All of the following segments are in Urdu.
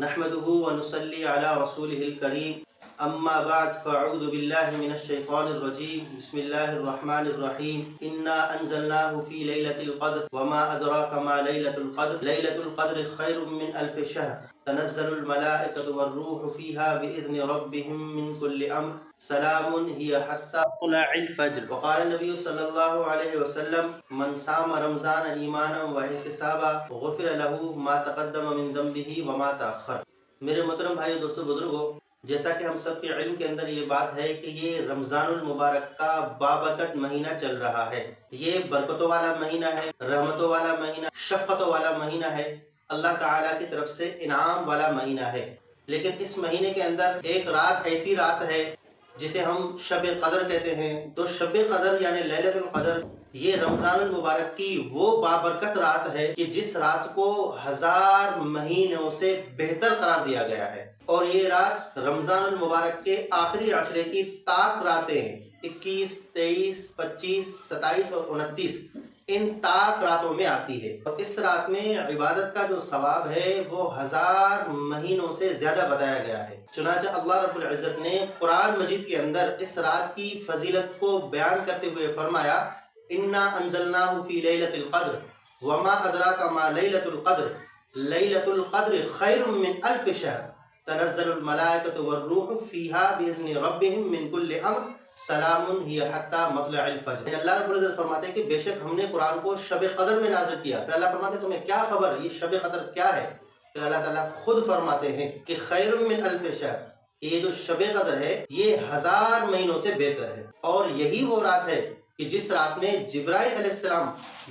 نحمده ونصلي على رسوله الكريم أما بعد فأعوذ بالله من الشيطان الرجيم بسم الله الرحمن الرحيم إنا أنزلناه في ليلة القدر وما أدراك ما ليلة القدر ليلة القدر خير من ألف شهر تنزل الملائكة والروح فيها بإذن ربهم من كل أمر سلام هي حتى طلوع الفجر وقال النبي صلى الله عليه وسلم من صام رمضان إيمانا واحتسابا غفر له ما تقدم من ذنبه وما تأخر۔ میرے محترم بھائیو، دوستو، بزرگوں، جیسا کہ ہم سب کے علم کے اندر یہ بات ہے کہ یہ رمضان المبارک کا بابرکت مہینہ چل رہا ہے۔ یہ برکتوں والا مہینہ ہے، رحمتوں والا مہینہ، شفقتوں والا مہینہ ہے، اللہ تعالیٰ کی طرف سے انعام والا مہینہ ہے۔ لیکن اس مہینے کے اندر ایک رات ایسی رات ہے جسے ہم شب قدر کہتے ہیں۔ تو شب قدر یعنی لیلۃ القدر یہ رمضان المبارک کی وہ بابرکت رات ہے کہ جس رات کو 1000 مہینوں سے بہتر قرار دیا گیا ہے۔ اور یہ رات رمضان المبارک کے آخری عشرے کی طاق راتیں ہیں، 21، 23، 25، 27 اور 29 ان طاق راتوں میں آتی ہے۔ اور اس رات میں عبادت کا جو ثواب ہے وہ 1000 مہینوں سے زیادہ بتایا گیا ہے۔ چنانچہ اللہ رب العزت نے قرآن مجید کے اندر اس رات کی فضیلت کو بیان کرتے ہوئے فرمایا انا انزلناہ فی لیلۃ القدر وما ادراک ما لیلۃ القدر لیلۃ القدر خیر من الف شہر تنزل الملائکۃ والروح فیہا باذن ربہم من کل امر سلام ہی حتی مطلع الفجر۔ اللہ رب العزت فرماتے ہیں کہ بے شک ہم نے قرآن کو شب قدر میں نازل کیا۔ پھر اللہ فرماتے ہیں تمہیں کیا خبر یہ شب قدر کیا ہے؟ پھر اللہ تعالیٰ خود فرماتے ہیں کہ خیر من الف شہر، یہ جو شب قدر ہے یہ 1000 مہینوں سے بہتر ہے۔ اور یہی وہ رات ہے کہ جس رات میں جبرائیل علیہ السلام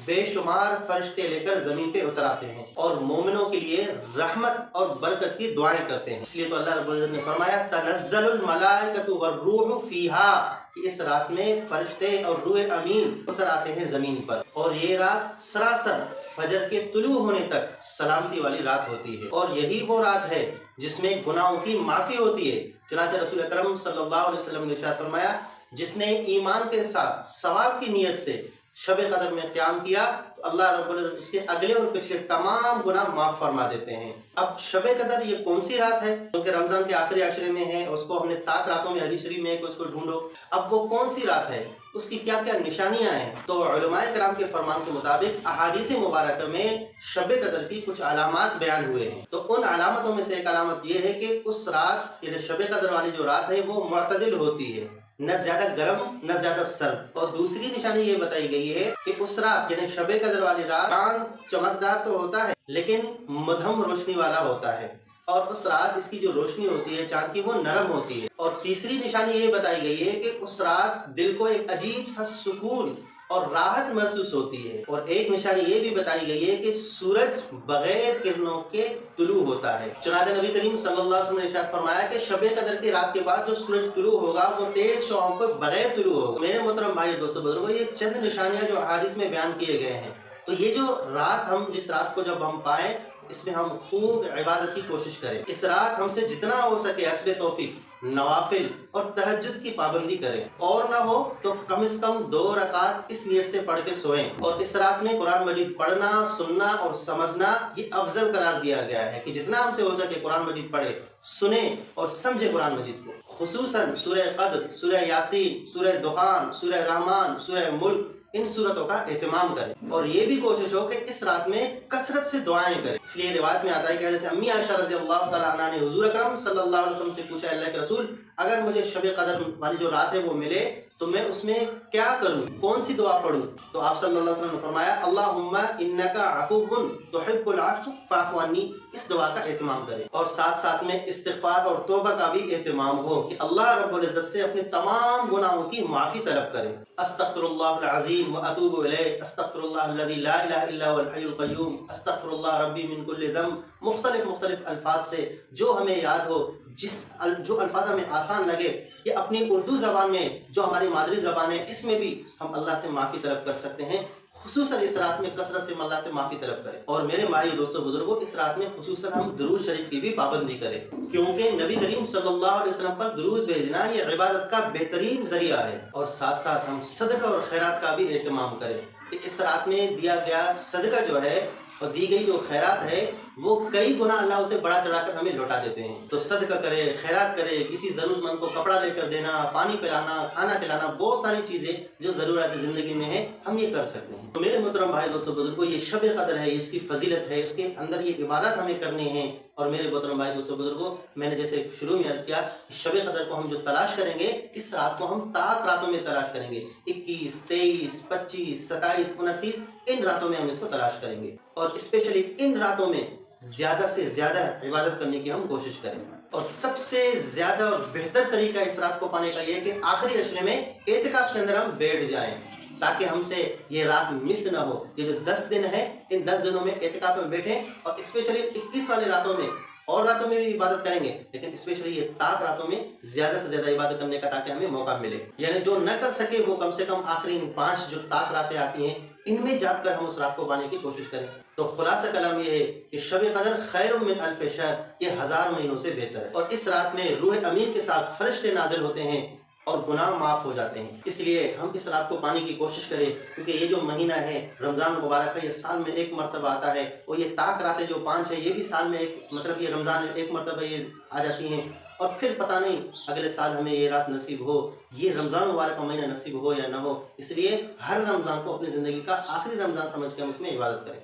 بے شمار فرشتے لے کر زمین پہ اتر آتے ہیں اور مومنوں کے لیے رحمت اور برکت کی دعائیں کرتے ہیں۔ اس لیے تو اللہ رب العزت نے فرمایا تنزل الملائکۃ والروح فیہا، کہ اس رات میں فرشتے اور روح امین اتر آتے ہیں زمین پر۔ اور یہ رات سراسر فجر کے طلوع ہونے تک سلامتی والی رات ہوتی ہے۔ اور یہی وہ رات ہے جس میں گناہوں کی معافی ہوتی ہے۔ چنانچہ رسول اکرم صلی اللہ علیہ وسلم نے ارشاد فرمایا جس نے ایمان کے ساتھ ثواب کی نیت سے شب قدر میں قیام کیا تو اللہ رب العزت اس کے اگلے اور پچھلے تمام گناہ معاف فرما دیتے ہیں۔ اب شب قدر یہ کون سی رات ہے؟ کیونکہ رمضان کے آخری عشرے میں ہے، اس کو ہم نے طاق راتوں میں حدیث شریف میں ہے کہ اس کو ڈھونڈو۔ اب وہ کون سی رات ہے، اس کی کیا کیا نشانیاں ہیں؟ تو علماء کرام کے فرمان کے مطابق احادیث مبارکہ میں شب قدر کی کچھ علامات بیان ہوئے ہیں۔ تو ان علامتوں میں سے ایک علامت یہ ہے کہ اس رات یعنی شب قدر والی جو رات ہے وہ معتدل ہوتی ہے، نہ زیادہ گرم نہ زیادہ سرد۔ اور دوسری نشانی یہ بتائی گئی ہے کہ اس رات یعنی شب قدر والی رات چاند چمکدار تو ہوتا ہے لیکن مدھم روشنی والا ہوتا ہے، اور اس رات اس کی جو روشنی ہوتی ہے چاند کی وہ نرم ہوتی ہے۔ اور تیسری نشانی یہ بتائی گئی ہے کہ اس رات دل کو ایک عجیب سا سکون اور راحت محسوس ہوتی ہے۔ اور ایک نشانی یہ بھی بتائی گئی ہے کہ سورج بغیر کرنوں کے طلوع ہوتا ہے۔ چنانچہ نبی کریم صلی اللہ علیہ وسلم نے ارشاد فرمایا کہ شب قدر کی رات کے بعد جو سورج طلوع ہوگا وہ تیز شعاؤں کے بغیر طلوع ہوگا۔ میرے محترم بھائی دوستو بزرگوں، یہ چند نشانیاں جو احادیث میں بیان کیے گئے ہیں۔ تو یہ جو رات جس رات کو جب ہم پائیں اس میں ہم خوب عبادت کی کوشش کریں۔ اس رات ہم سے جتنا ہو سکے حسب توفیق نوافل اور تہجد کی پابندی کریں، اور نہ ہو تو کم از کم 2 رکعت اس نیت سے پڑھ کے سوئیں۔ اور اس رات میں قرآن مجید پڑھنا، سننا اور سمجھنا یہ افضل قرار دیا گیا ہے کہ جتنا ہم سے ہو سکے قرآن مجید پڑھیں، سنیں اور سمجھیں قرآن مجید کو۔ خصوصاً سورہ قدر، سورہ یاسین، سورہ دخان، سورہ رحمان، سورہ ملک، ان صورتوں کا اہتمام کریں۔ اور یہ بھی کوشش ہو کہ اس رات میں کثرت سے دعائیں کریں۔ اس لیے روایت میں آتا ہے کہ حضرت امی عائشہ رضی اللہ تعالیٰ عنہ نے حضور اکرم صلی اللہ علیہ وسلم سے پوچھا اللہ کے رسول اگر مجھے شب قدر والی جو رات ہے وہ ملے تو میں اس میں کیا کروں، کون سی دعا پڑھوں؟ تو آپ صلی اللہ علیہ وسلم نے فرمایا اللہم انکا عفو تحب العفو فاعف عنی، اس دعا کا اہتمام کریں۔ اور ساتھ ساتھ میں استغفار اور توبہ کا بھی اہتمام ہو کہ اللہ رب العزت سے اپنے تمام گناہوں کی معافی طلب کریں۔ استغفر اللہ العظیم واتوب الیہ، استغفر اللہ الذی لا الہ الا هو الحی القیوم، استغفر اللہ ربی من کل ذنب، مختلف الفاظ سے جو ہمیں یاد ہو، جو الفاظ ہمیں آسان لگے، یہ اپنی اردو زبان میں جو ہماری مادری زبان ہے اس میں بھی ہم اللہ سے معافی طلب کر سکتے ہیں۔ خصوصاً اس رات میں کثرت سے اللہ سے معافی طلب کریں۔ اور میرے بھائی دوستو بزرگوں، اس رات میں خصوصاً ہم درود شریف کی بھی پابندی کریں، کیونکہ نبی کریم صلی اللہ علیہ وسلم پر درود بھیجنا یہ عبادت کا بہترین ذریعہ ہے۔ اور ساتھ ساتھ ہم صدقہ اور خیرات کا بھی اہتمام کریں کہ اس رات میں دیا گیا صدقہ جو ہے اور دی گئی جو خیرات ہے وہ کئی گنا اللہ اسے بڑا چڑھا کر ہمیں لوٹا دیتے ہیں۔ تو صدقہ کرے، خیرات کرے، کسی ضرورت مند کو کپڑا لے کر دینا، پانی پلانا، کھانا کھلانا، بہت ساری چیزیں جو ضرورت زندگی میں ہے ہم یہ کر سکتے ہیں۔ تو میرے محترم بھائی دوستوں بزرگوں، یہ شب قدر ہے، اس کی فضیلت ہے، اس کے اندر یہ عبادت ہمیں کرنی ہے۔ اور میرے محترم بھائی دوستوں بزرگوں، میں نے جیسے شروع میں عرض کیا، شب قدر کو ہم جو تلاش کریں گے، اس رات کو ہم طاق راتوں میں تلاش کریں گے، 21، 23، 25، 27، 29، ان راتوں میں ہم اس کو تلاش کریں گے، اور اسپیشلی ان راتوں میں زیادہ سے زیادہ عبادت کرنے کی ہم کوشش کریں۔ اور سب سے زیادہ اور بہتر طریقہ اس رات کو پانے کا یہ ہے کہ آخری عشرے میں اعتکاف کے اندر ہم بیٹھ جائیں، تاکہ ہم سے یہ رات مس نہ ہو۔ یہ جو 10 دن ہے، ان 10 دنوں میں اعتکاف میں بیٹھیں، اور اسپیشلی 21 والے راتوں میں، اور راتوں میں بھی عبادت کریں گے، لیکن اسپیشلی یہ طاق راتوں میں زیادہ سے زیادہ عبادت کرنے کا، تاکہ ہمیں موقع ملے۔ یعنی جو نہ کر سکے وہ کم سے کم آخری 5 جو طاق راتیں آتی ہیں، ان میں جاگ کر ہم اس رات کو پانے کی کوشش کریں۔ تو خلاصہ کلام یہ ہے کہ شب قدر خیر من الف شہر، یہ 1000 مہینوں سے بہتر ہے، اور اس رات میں روح امین کے ساتھ فرشتے نازل ہوتے ہیں اور گناہ معاف ہو جاتے ہیں۔ اس لیے ہم اس رات کو پانے کی کوشش کریں، کیونکہ یہ جو مہینہ ہے رمضان مبارک کا، یہ سال میں ایک مرتبہ آتا ہے، اور یہ طاق راتیں جو 5 ہیں، یہ بھی سال میں ایک، مطلب یہ رمضان میں ایک مرتبہ یہ آ جاتی ہیں، اور پھر پتہ نہیں اگلے سال ہمیں یہ رات نصیب ہو، یہ رمضان مبارک کا مہینہ نصیب ہو یا نہ ہو۔ اس لیے ہر رمضان کو اپنی زندگی کا آخری رمضان سمجھ کے ہم اس میں عبادت کریں۔